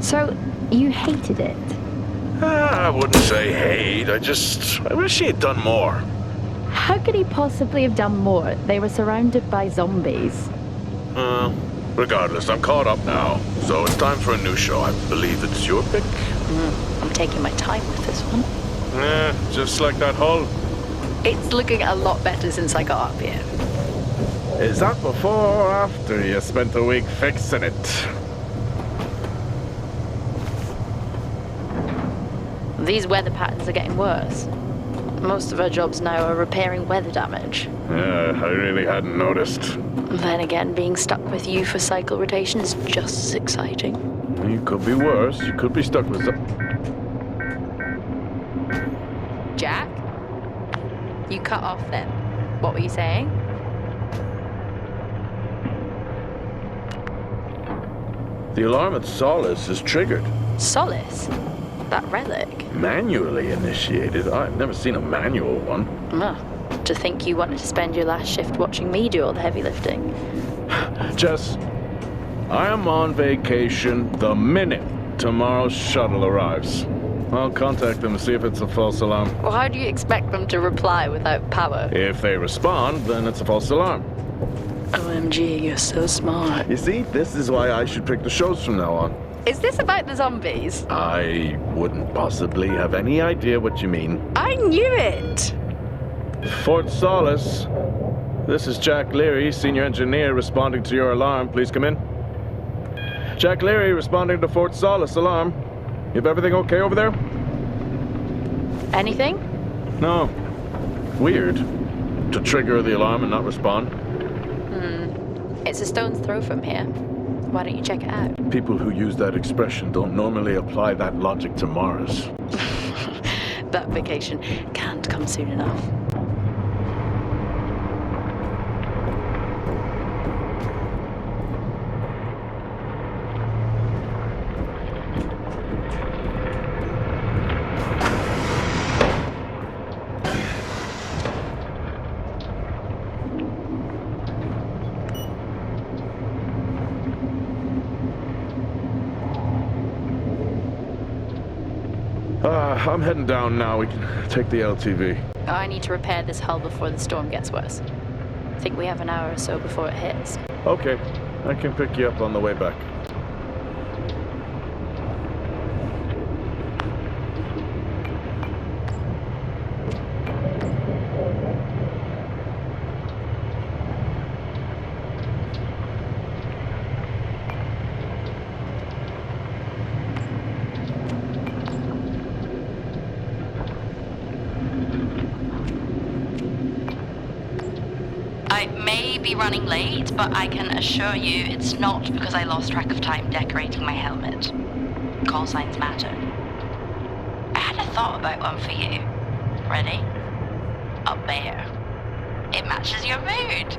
So, you hated it? I wouldn't say hate, I wish he had done more. How could he possibly have done more? They were surrounded by zombies. Regardless, I'm caught up now, so it's time for a new show. I believe it's your pick? I'm taking my time with this one. Just like that hull. It's looking a lot better since I got up here. Is that before or after you spent a week fixing it? These weather patterns are getting worse. Most of our jobs now are repairing weather damage. Yeah, I really hadn't noticed. Then again, being stuck with you for cycle rotation is just as exciting. You could be worse. You could be stuck with Jack? You cut off then. What were you saying? The alarm at Solis is triggered. Solis? That relic? Manually initiated? I've never seen a manual one. To think you wanted to spend your last shift watching me do all the heavy lifting. Jess, I am on vacation the minute tomorrow's shuttle arrives. I'll contact them to see if it's a false alarm. Well, how do you expect them to reply without power? If they respond, then it's a false alarm. OMG, you're so smart. You see, this is why I should pick the shows from now on. Is this about the zombies? I wouldn't possibly have any idea what you mean. I knew it! Fort Solis. This is Jack Leary, senior engineer, responding to your alarm. Please come in. Jack Leary responding to Fort Solis alarm. You have everything okay over there? Anything? No. Weird. To trigger the alarm and not respond. It's a stone's throw from here. Why don't you check it out? People who use that expression don't normally apply that logic to Mars. That vacation can't come soon enough. I'm heading down now. We can take the LTV. I need to repair this hull before the storm gets worse. I think we have an hour or so before it hits. Okay. I can pick you up on the way back. I may be running late, but I can assure you it's not because I lost track of time decorating my helmet. Call signs matter. I had a thought about one for you. Ready? A bear. It matches your mood.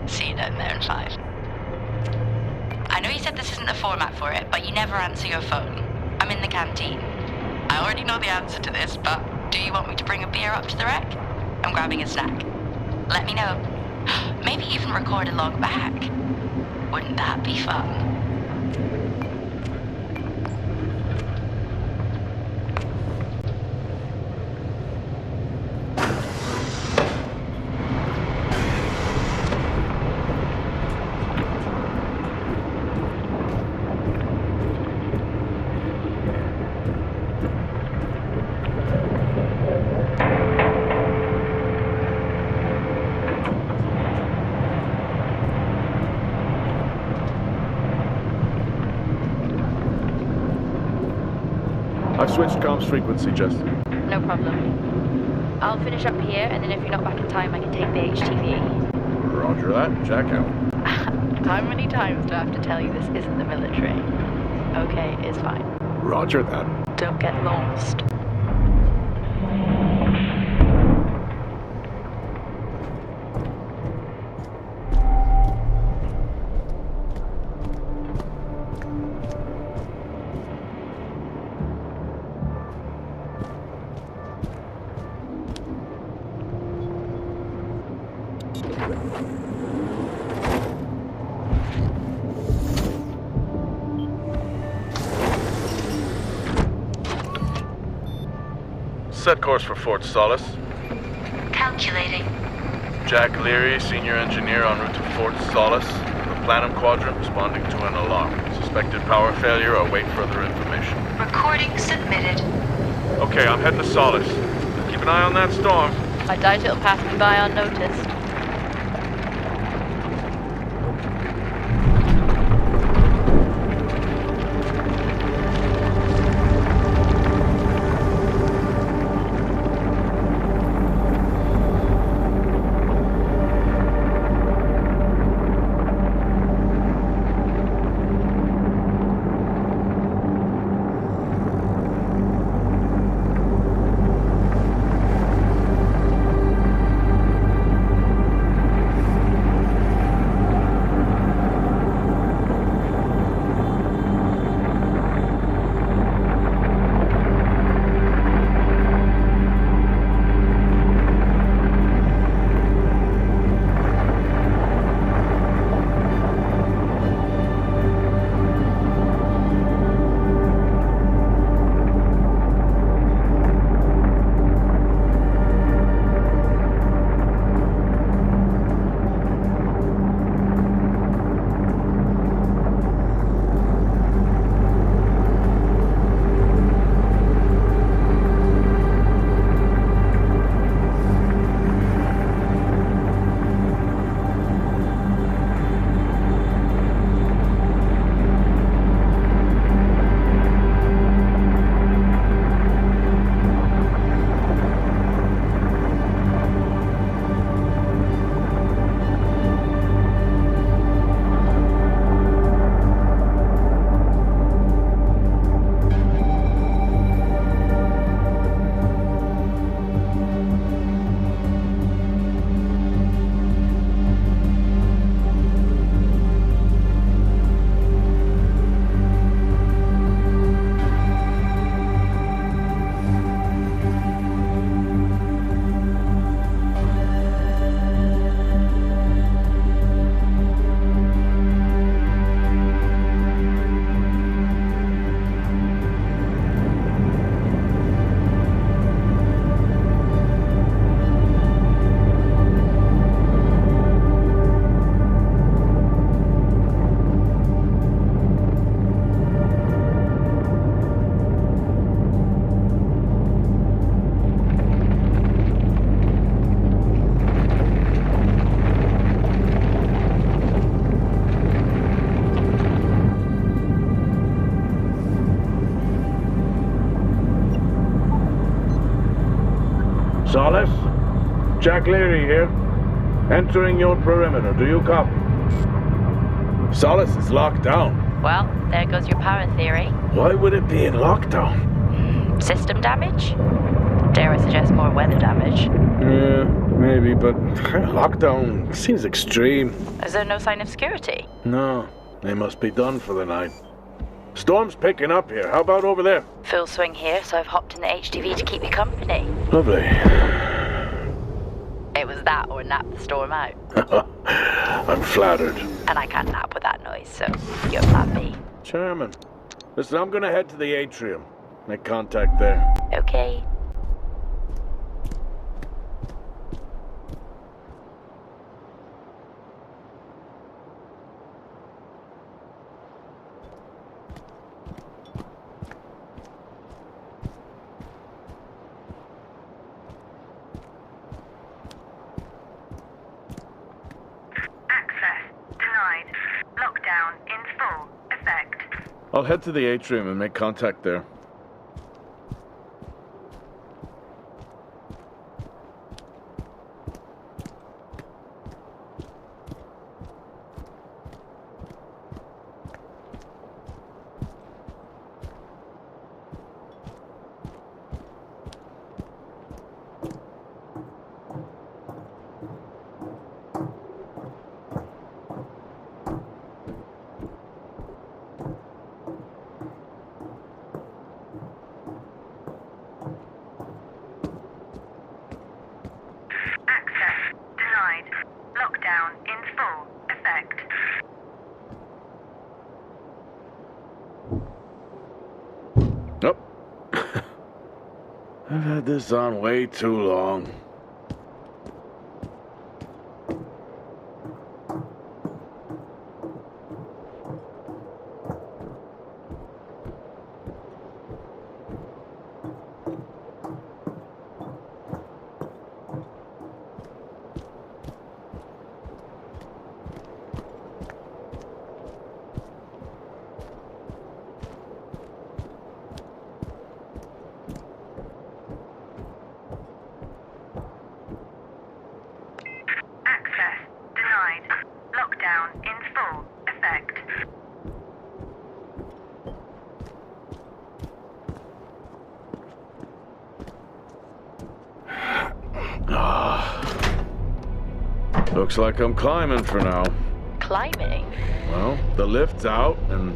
See you down there in 5. I know you said this isn't the format for it, but you never answer your phone. I'm in the canteen. I already know the answer to this, but do you want me to bring a beer up to the wreck? I'm grabbing a snack. Let me know. Maybe even record a log back. Wouldn't that be fun? I've switched comms frequency, Jess. No problem. I'll finish up here, and then if you're not back in time, I can take the HTV. Roger that. Jack out. How many times do I have to tell you this isn't the military? Okay, it's fine. Roger that. Don't get lost. set course for Fort Solis. Calculating. Jack Leary, senior engineer en route to Fort Solis. The Platinum Quadrant responding to an alarm. Suspected power failure, await further information. Recording submitted. Okay, I'm heading to Solis. Keep an eye on that storm. I doubt it'll pass me by unnoticed. Solis? Jack Leary here. Entering your perimeter. Do you copy? Solis is locked down. Well, there goes your power theory. Why would it be in lockdown? System damage? Dare I suggest more weather damage? Yeah, maybe, but lockdown seems extreme. Is there no sign of security? No, they must be done for the night. Storm's picking up here. How about over there? Full swing here, so I've hopped in the HTV to keep you company. Lovely. It was that or nap the storm out. I'm flattered. And I can't nap with that noise, so you're plan B. Chairman. Listen, I'm gonna head to the atrium. Make contact there. Okay. I'll head to the atrium and make contact there. I've had this on way too long. Access denied. Lockdown in full effect. Looks like I'm climbing for now. Climbing? Well, the lift's out and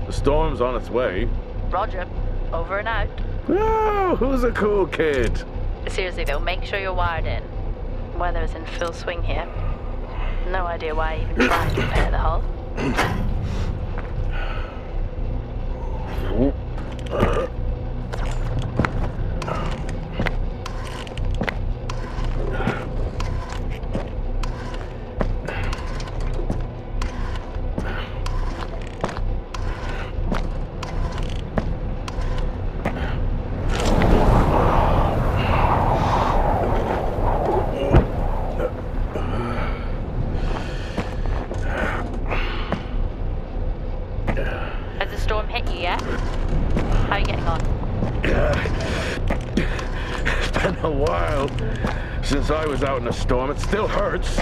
the storm's on its way. Roger. Over and out. Oh, who's a cool kid? Seriously though, make sure you're wired in. Weather's in full swing here. No idea why I even tried to repair the hull. Has the storm hit you yet? How are you getting on? It's been a while since I was out in a storm. It still hurts.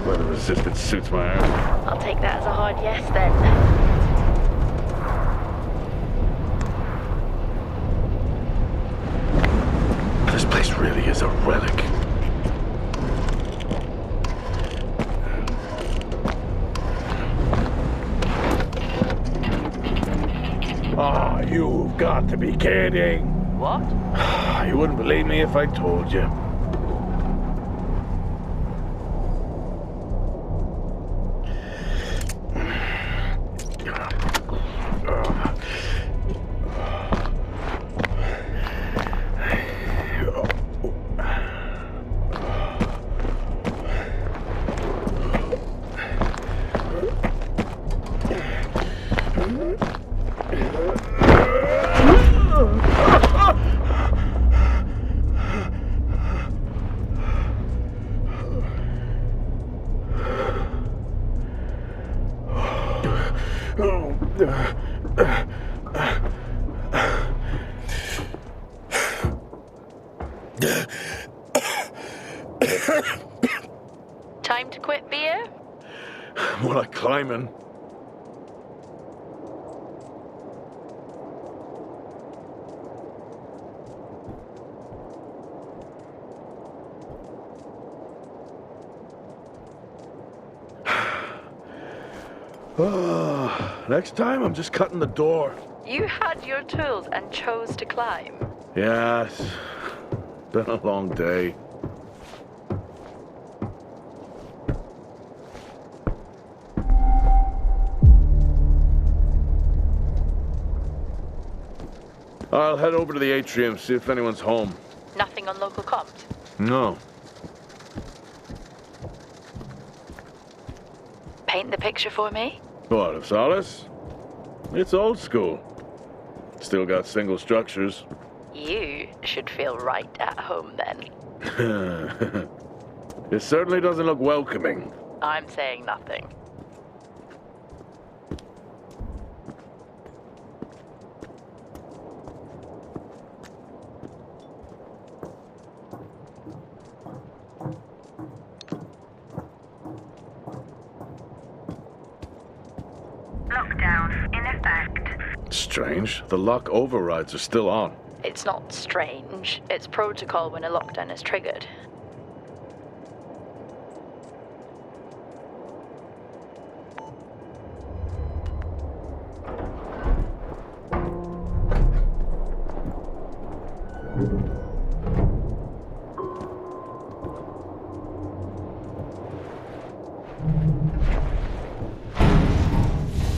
Weather resistant suits my arm. I'll take that as a hard yes then. This place really is a relic. Ah, you've got to be kidding. What? You wouldn't believe me if I told you. Time to quit beer? More like climbing. Next time, I'm just cutting the door. You had your tools and chose to climb. Yeah, it's been a long day. I'll head over to the atrium, see if anyone's home. Nothing on local comms? No. Paint the picture for me? What, of Solis? It's old school. Still got single structures. You should feel right at home then. It certainly doesn't look welcoming. I'm saying nothing. Lockdown in effect. Strange. The lock overrides are still on. It's not strange. It's protocol when a lockdown is triggered.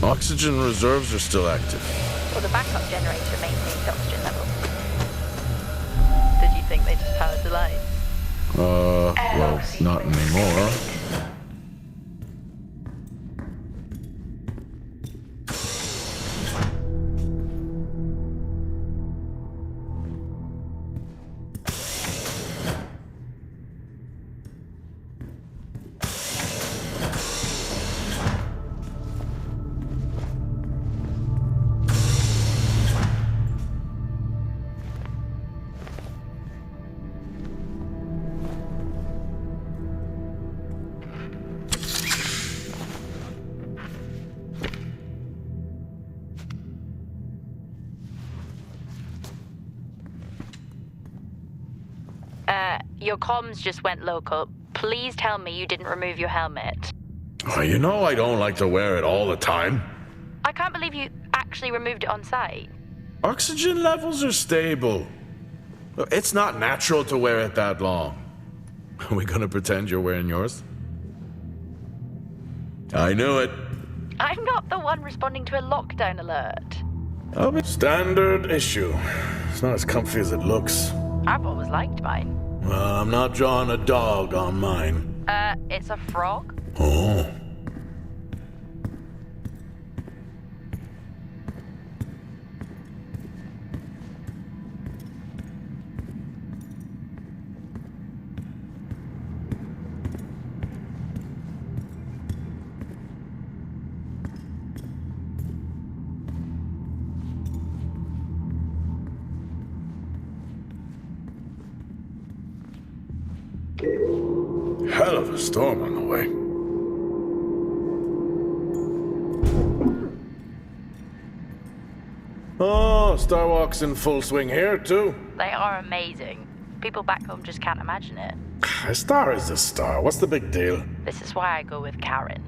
Oxygen reserves are still active. Well, the backup generator maintains oxygen level. think they just powered the lights. Well, not anymore. Your comms just went local. Please tell me you didn't remove your helmet. Oh, you know I don't like to wear it all the time. I can't believe you actually removed it on site. Oxygen levels are stable. It's not natural to wear it that long. Are we gonna pretend you're wearing yours? I knew it. I'm not the one responding to a lockdown alert. Oh, standard issue. It's not as comfy as it looks. I've always liked mine. Well, I'm not drawing a dog on mine. It's a frog? Oh. Hell of a storm on the way. Oh, Starwalk's in full swing here, too. They are amazing. People back home just can't imagine it. A star is a star. What's the big deal? This is why I go with Karen.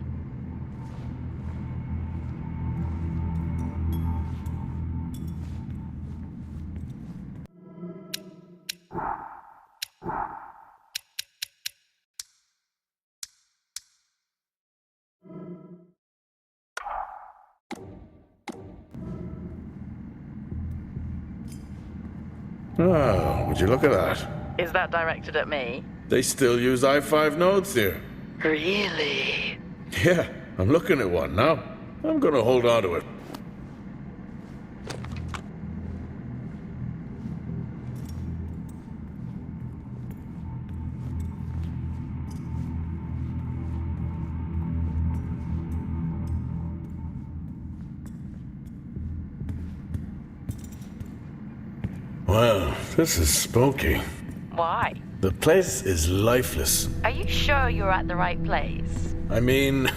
Oh, would you look at that? Is that directed at me? They still use i5 nodes here. Really? Yeah, I'm looking at one now. I'm gonna hold on to it. Well, this is spooky. Why? The place is lifeless. Are you sure you're at the right place? I mean,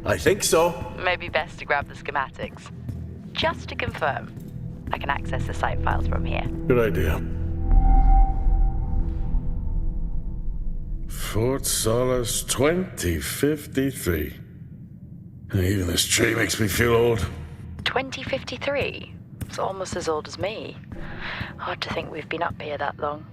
I think so. Maybe best to grab the schematics. Just to confirm, I can access the site files from here. Good idea. Fort Solis 2053. Even this tree makes me feel old. 2053? It's almost as old as me. Hard to think we've been up here that long.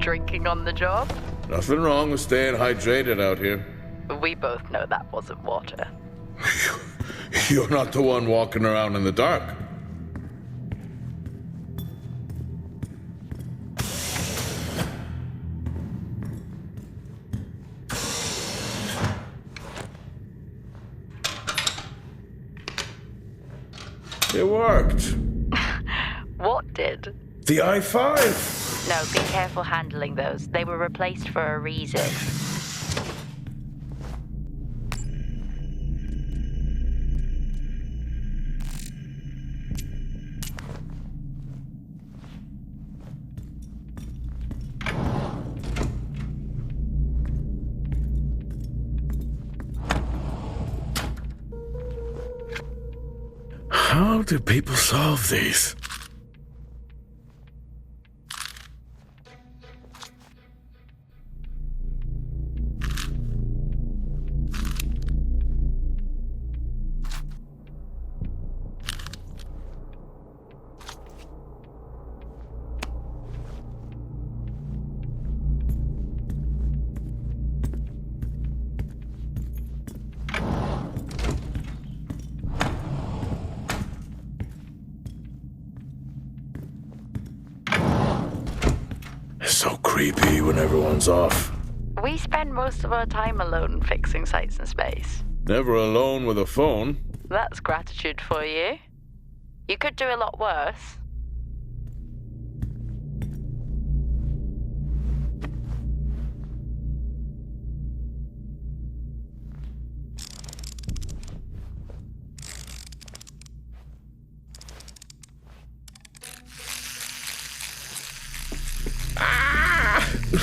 drinking on the job? Nothing wrong with staying hydrated out here. We both know that wasn't water. You're not the one walking around in the dark. It worked. What did? The I-5. No, be careful handling those. They were replaced for a reason. How do people solve these? It's so creepy when everyone's off. We spend most of our time alone fixing sites in space. Never alone with a phone. That's gratitude for you. You could do a lot worse.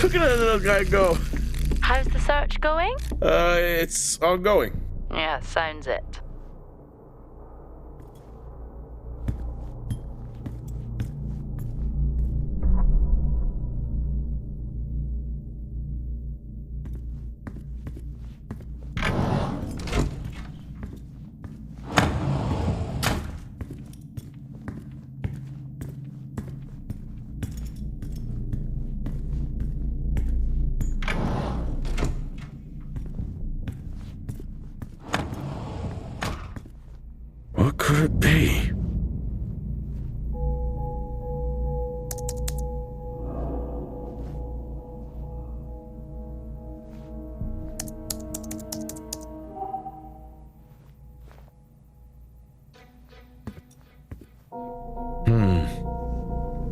Look at that little guy go. How's the search going? It's ongoing. Yeah, sounds it. What could it be?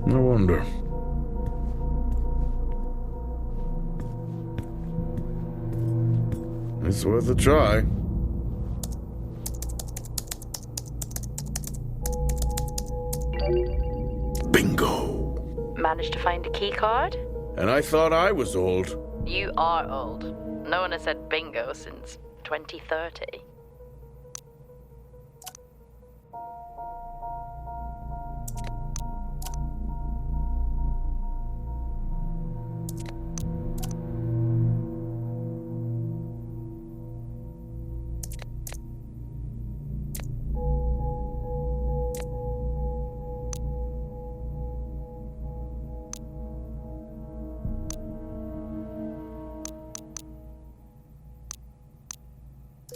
I wonder. It's worth a try. Bingo! Managed to find a key card? And I thought I was old. You are old. No one has said bingo since 2030.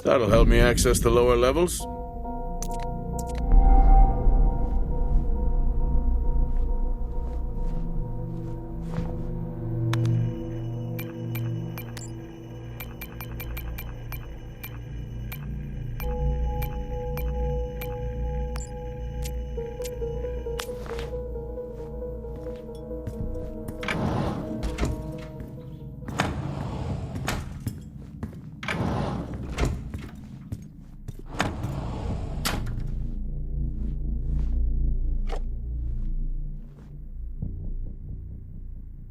That'll help me access the lower levels.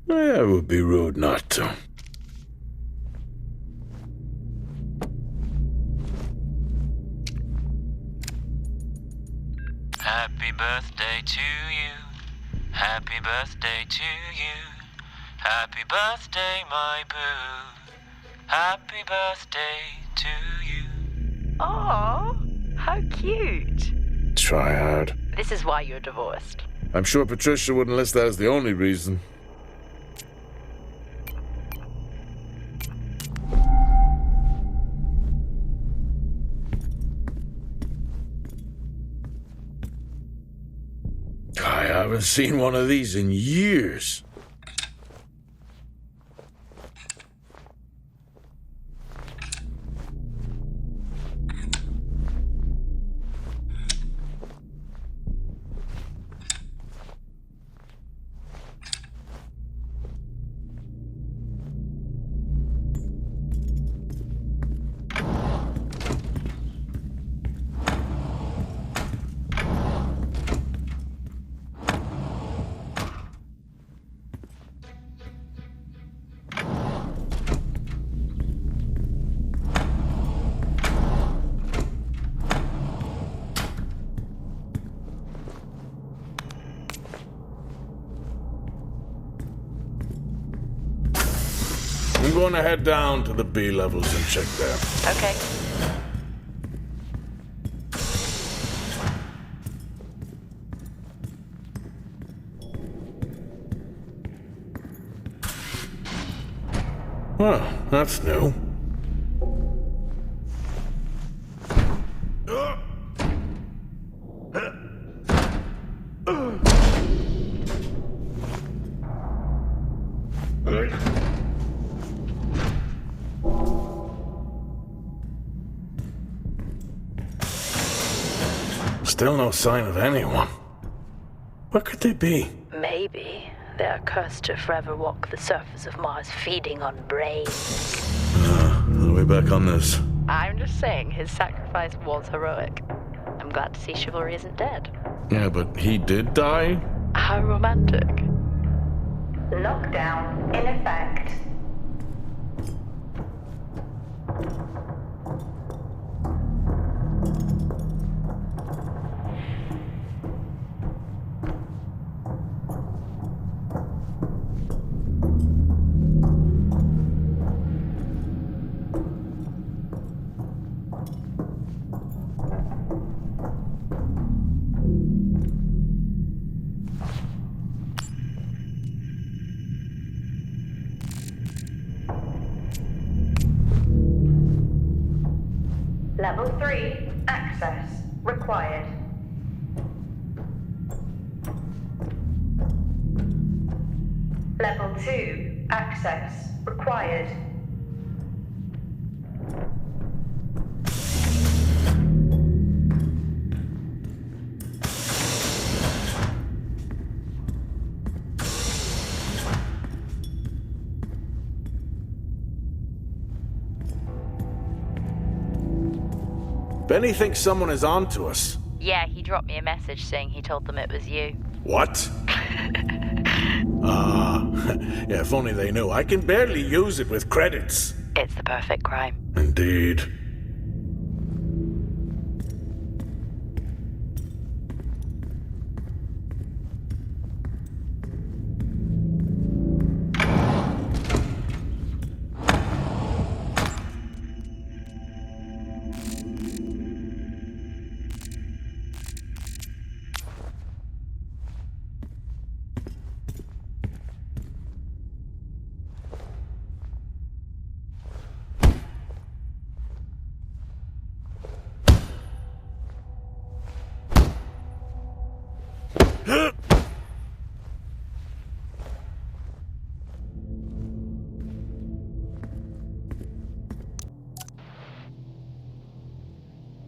It would be rude not to. Happy birthday to you. Happy birthday to you. Happy birthday, my boo. Happy birthday to you. Aw, how cute. Try hard. This is why you're divorced. I'm sure Patricia wouldn't list that as the only reason. haven't seen one of these in years. I'm going to head down to the B levels and check there. Okay. Well, that's new. Still no sign of anyone. Where could they be? Maybe they're cursed to forever walk the surface of Mars feeding on brains. Are we back on this? I'm just saying his sacrifice was heroic. I'm glad to see chivalry isn't dead. Yeah, but he did die? How romantic. Lockdown in effect. Level 3, access required. Level 2, access required. Benny thinks someone is on to us. Yeah, he dropped me a message saying he told them it was you. What? Yeah, if only they knew. I can barely use it with credits. It's the perfect crime. Indeed.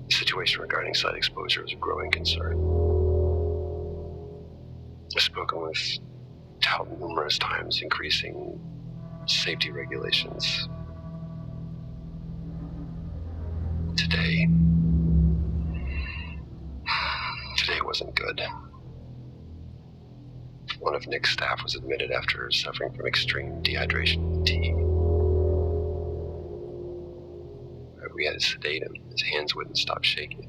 The situation regarding site exposure is a growing concern. I've spoken with Tout numerous times, increasing safety regulations. Today wasn't good. One of Nick's staff was admitted after suffering from extreme dehydration and fatigue. We had to sedate him. His hands wouldn't stop shaking.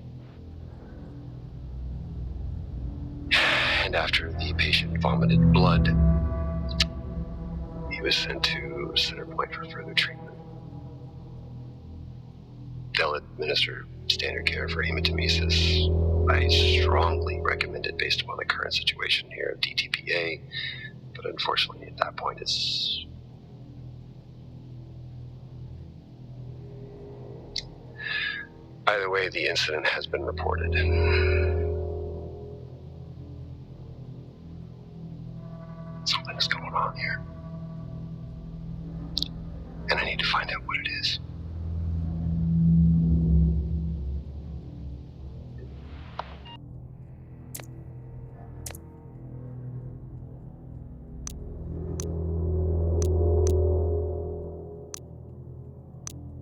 And after the patient vomited blood, he was sent to Center Point for further treatment. They'll administer standard care for hematemesis. I strongly recommend it based upon the current situation here of DTPA, but unfortunately at that point it's... Either way, the incident has been reported. need to find out what it is.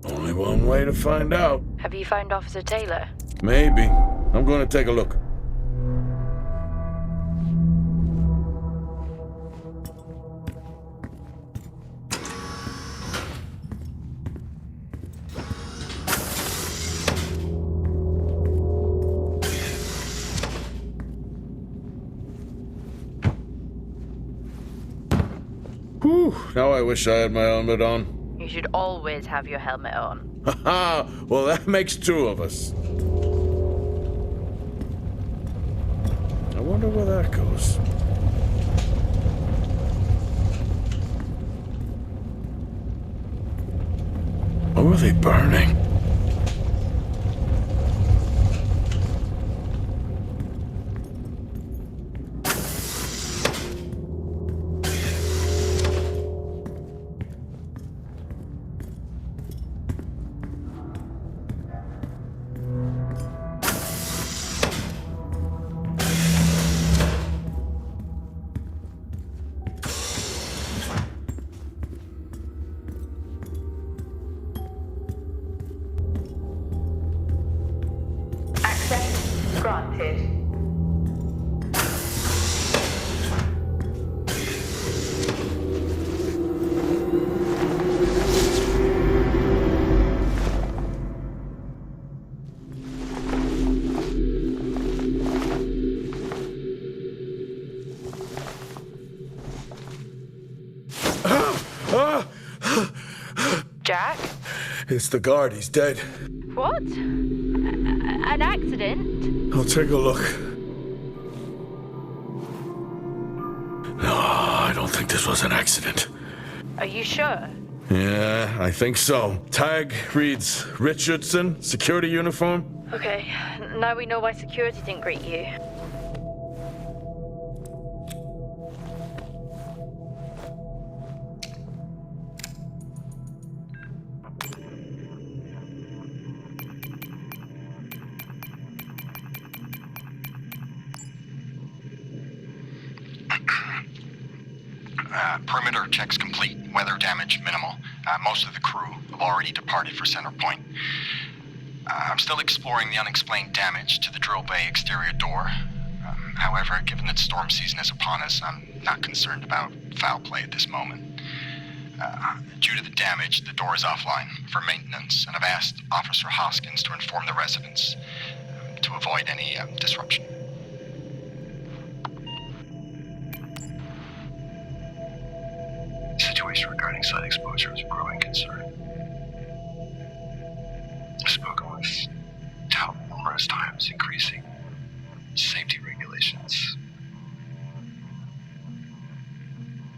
Only one way to find out. Have you found Officer Taylor? Maybe. I'm going to take a look. Whew, now I wish I had my helmet on. You should always have your helmet on. Haha, well that makes two of us. I wonder where that goes. What were they burning? Access granted. Jack? It's the guard, he's dead. What? An accident? I'll take a look. No, I don't think this was an accident. Are you sure? Yeah, I think so. Tag reads Richardson, security uniform. Okay, now we know why security didn't greet you. Perimeter checks complete. Weather damage minimal. Most of the crew have already departed for Center Point. I'm still exploring the unexplained damage to the drill bay exterior door. However, given that storm season is upon us, I'm not concerned about foul play at this moment. Due to the damage, the door is offline for maintenance, and I've asked Officer Hoskins to inform the residents to avoid any disruption. The situation regarding site exposure is a growing concern. I've spoken with Tal numerous times, increasing safety regulations.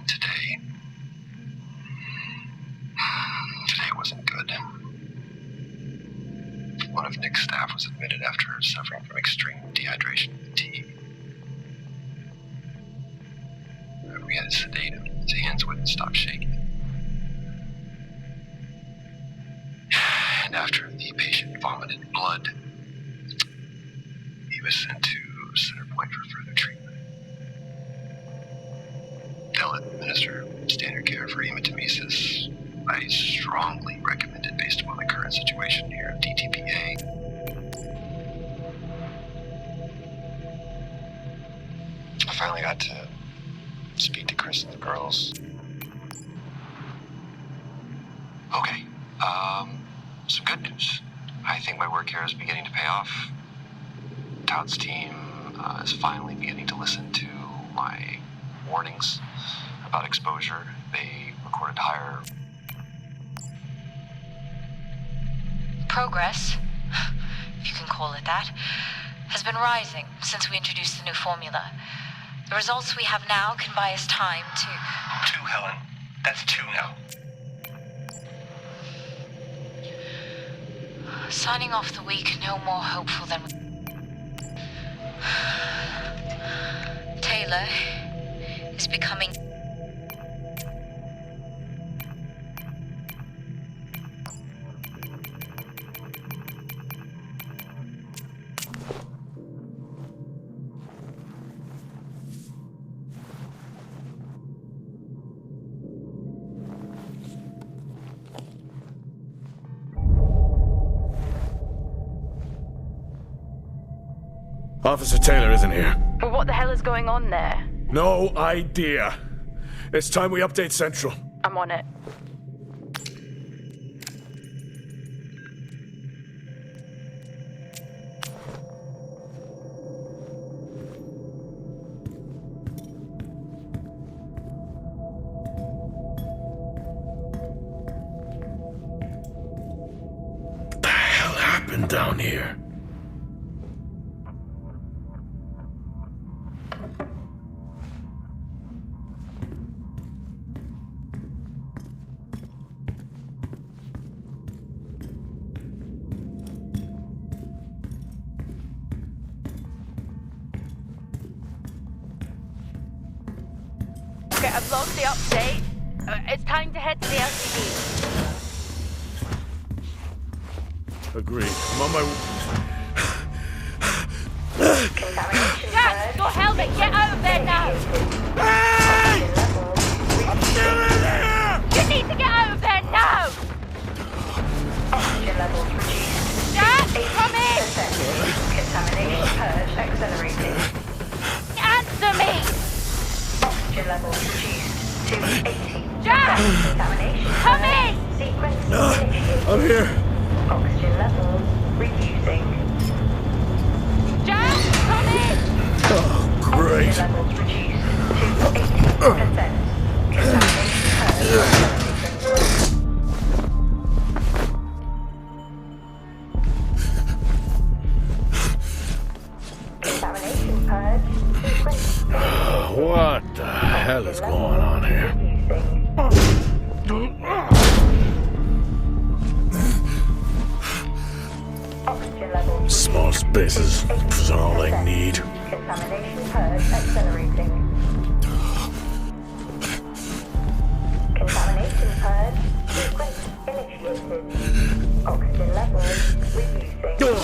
Today wasn't good. One of Nick's staff was admitted after suffering from extreme dehydration and fatigue. We had to sedate him. His hands wouldn't stop shaking. And after the patient vomited blood, he was sent to Center Point for further treatment. They'll administer standard care for hematemesis. I strongly recommend it based upon the current situation here at DTPA. I finally got to speak to Chris and the girls. Okay, some good news. I think my work here is beginning to pay off. Todd's team is finally beginning to listen to my warnings about exposure. They recorded higher Progress, if you can call it that, has been rising since we introduced the new formula. The results we have now can buy us time to... 2, Helen. That's 2 now. Signing off the week no more hopeful than... Taylor is becoming... Officer Taylor isn't here. Well, what the hell is going on there? No idea. It's time we update Central. I'm on it. What the hell happened down here? Okay, I've logged the update. It's time to head to the LCD. Agreed. I'm on my... Jack, your helmet! Get out of there now! Hey! I'm still in here! You need to get out of there now! Oxygen levels reduced. Jack, come in! Contamination purge accelerating. Answer me! Oxygen levels reduced to 80. Jack! Contamination Come purge in! sequence initiated. I'm here. Oxygen levels reducing. Jack, come in! Oh, great. Oxygen levels reduced to 80%. Contamination purge accelerating. Contamination purge sequence initiated. What the hell is going on here? Oxygen levels Small spaces is all I need. Contamination purge accelerating. Contamination purge sequence initiated. Oxygen levels reducing.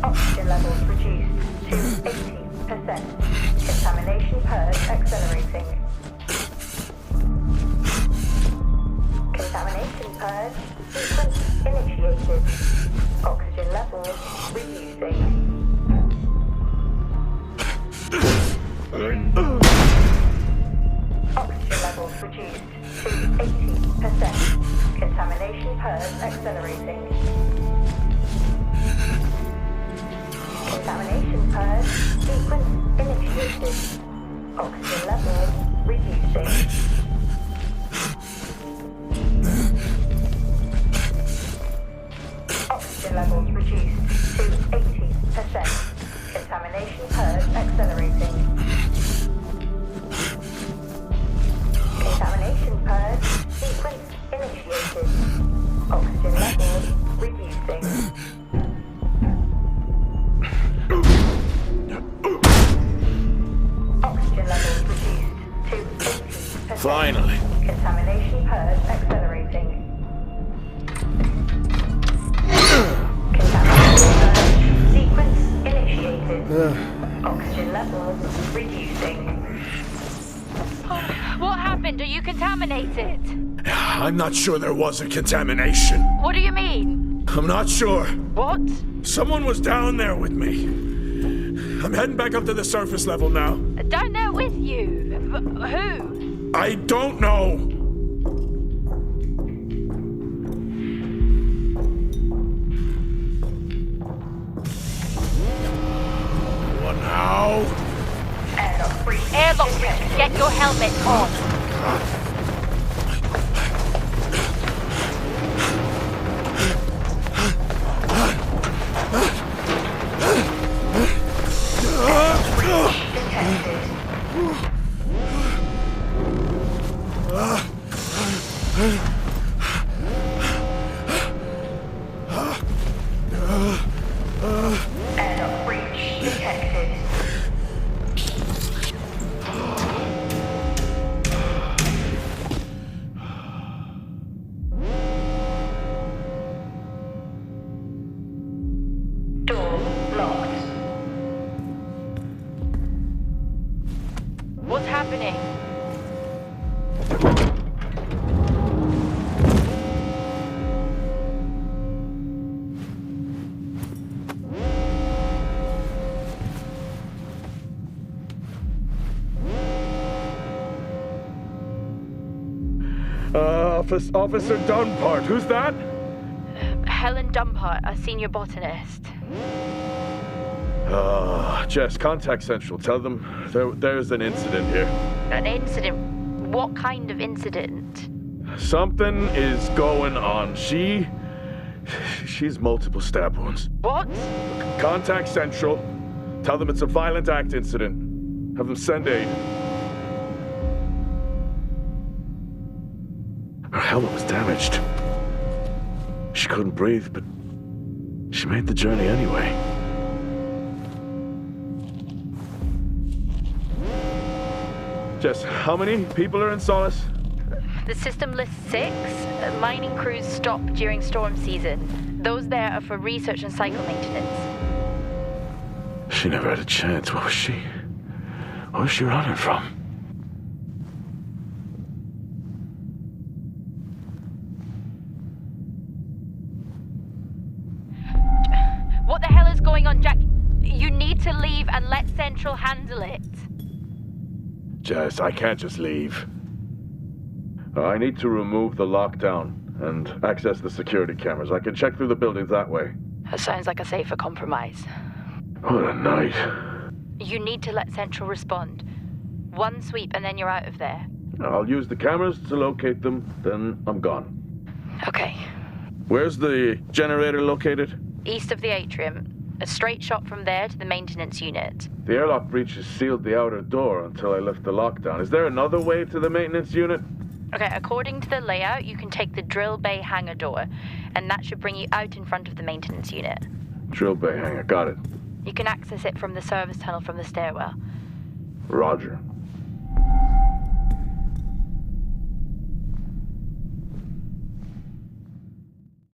Oxygen levels reduced to 80%. Contamination purge accelerating. Contamination purge sequence initiated. Oxygen levels reducing. Oxygen levels reduced to 80%. Contamination purge accelerating. Contamination purge sequence initiated. Oxygen levels reducing. Oxygen levels reduced to 80%. Contamination purge accelerating. Contamination purge sequence initiated. Oxygen levels reducing. Oxygen levels reduced to 80%. Finally. Contamination purge accelerating. Contamination purge sequence initiated. Oxygen levels reducing. What happened? Are you contaminated? I'm not sure there was a contamination. What do you mean? I'm not sure. What? Someone was down there with me. I'm heading back up to the surface level now. Down there with you? Who? I don't know. What now? Airlock breach. Airlock breach. Get your helmet on. Airlock breach detected. Door locked. What's happening? Officer Dunpart, who's that? Helen Dumpart, a senior botanist. Jess, contact Central. Tell them there's an incident here. An incident? What kind of incident? Something is going on. She's multiple stab wounds. What? Contact Central. Tell them it's a violent act incident. Have them send aid. Her helmet was damaged. She couldn't breathe, but she made the journey anyway. Jess, how many people are in Solis? The system lists 6. Mining crews stop during storm season. Those there are for research and cycle maintenance. She never had a chance. What was she running from? What the hell is going on, Jack? You need to leave and let Central handle it. Jess, I can't just leave. I need to remove the lockdown and access the security cameras. I can check through the buildings that way. That sounds like a safer compromise. What a night. You need to let Central respond. One sweep and then you're out of there. I'll use the cameras to locate them, then I'm gone. Okay. Where's the generator located? East of the atrium. A straight shot from there to the maintenance unit. The airlock breaches sealed the outer door until I lift the lockdown. Is there another way to the maintenance unit? Okay, according to the layout, you can take the drill bay hangar door, and that should bring you out in front of the maintenance unit. Drill bay hangar, got it. You can access it from the service tunnel from the stairwell. Roger.